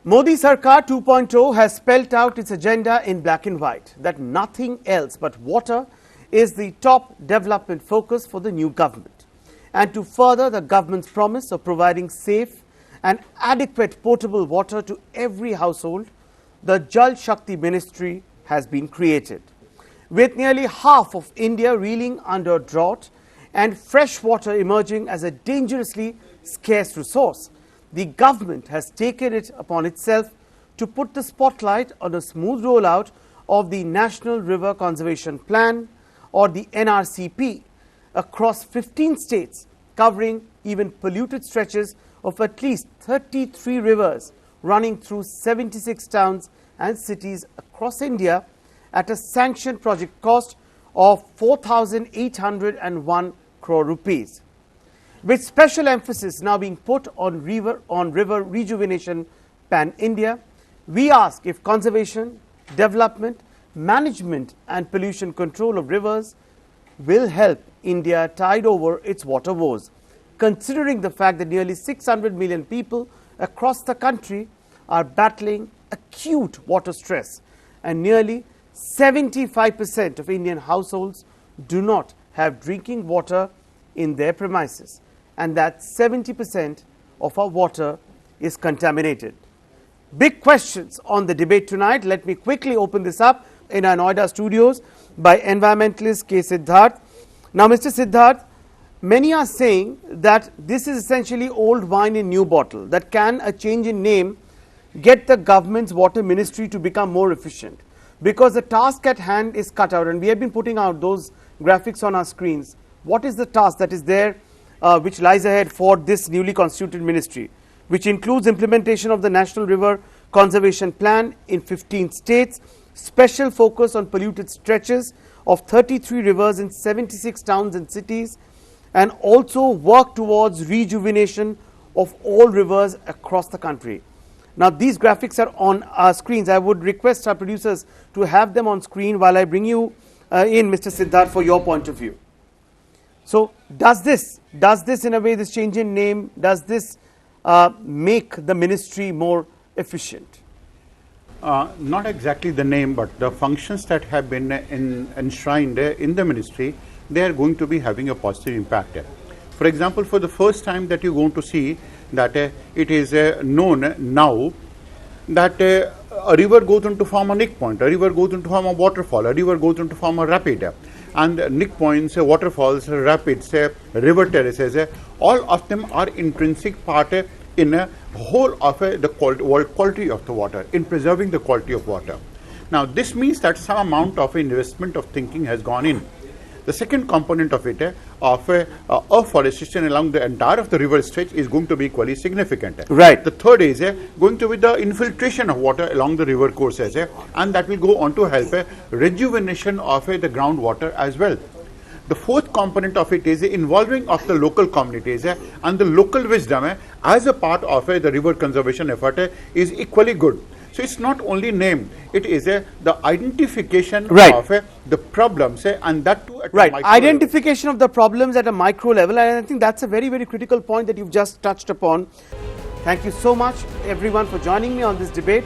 Modi Sarkar 2.0 has spelt out its agenda in black and white, that nothing else but water is the top development focus for the new government. And to further the government's promise of providing safe and adequate potable water to every household, the Jal Shakti Ministry has been created. With nearly half of India reeling under drought and fresh water emerging as a dangerously scarce resource, the government has taken it upon itself to put the spotlight on a smooth rollout of the National River Conservation Plan, or the NRCP, across 15 states, covering even polluted stretches of at least 33 rivers running through 76 towns and cities across India at a sanctioned project cost of 4,801 crore rupees. With special emphasis now being put on river rejuvenation pan-India, we ask if conservation, development, management and pollution control of rivers will help India tide over its water woes, considering the fact that nearly 600 million people across the country are battling acute water stress and nearly 75% of Indian households do not have drinking water in their premises, and that 70% of our water is contaminated. Big questions on the debate tonight. Let me quickly open this up in our Noida studios by environmentalist K. Siddhartha. Now, Mr. Siddhartha, many are saying that this is essentially old wine in new bottle, that can a change in name get the government's water ministry to become more efficient, because the task at hand is cut out, and we have been putting out those graphics on our screens. What is the task that is there which lies ahead for this newly constituted ministry, which includes implementation of the National River Conservation Plan in 15 states, special focus on polluted stretches of 33 rivers in 76 towns and cities, and also work towards rejuvenation of all rivers across the country. Now, these graphics are on our screens. I would request our producers to have them on screen while I bring you in, Mr. Siddhartha, for your point of view. So, does this in a way, this change in name, does this make the ministry more efficient? Not exactly the name, but the functions that have been enshrined in the ministry, they are going to be having a positive impact. For example, for the first time that you're going to see that it is known now that a river goes on to form a nick point, a river goes on to form a waterfall, a river goes on to form a rapid. And nick points, waterfalls, rapids, river terraces, all of them are intrinsic part in a whole of the quality of the water, in preserving the quality of water. Now, this means that some amount of investment of thinking has gone in. The second component of it, of afforestation along the entire of the river stretch, is going to be equally significant. Right. The third is going to be the infiltration of water along the river courses, and that will go on to help rejuvenation of the groundwater as well. The fourth component of it is involving of the local communities and the local wisdom as a part of the river conservation effort is equally good. So, it's not only name, it is the identification of the problems and that too at a micro identification level of the problems at a micro level, and I think that's a very, very critical point that you've just touched upon. Thank you so much everyone for joining me on this debate.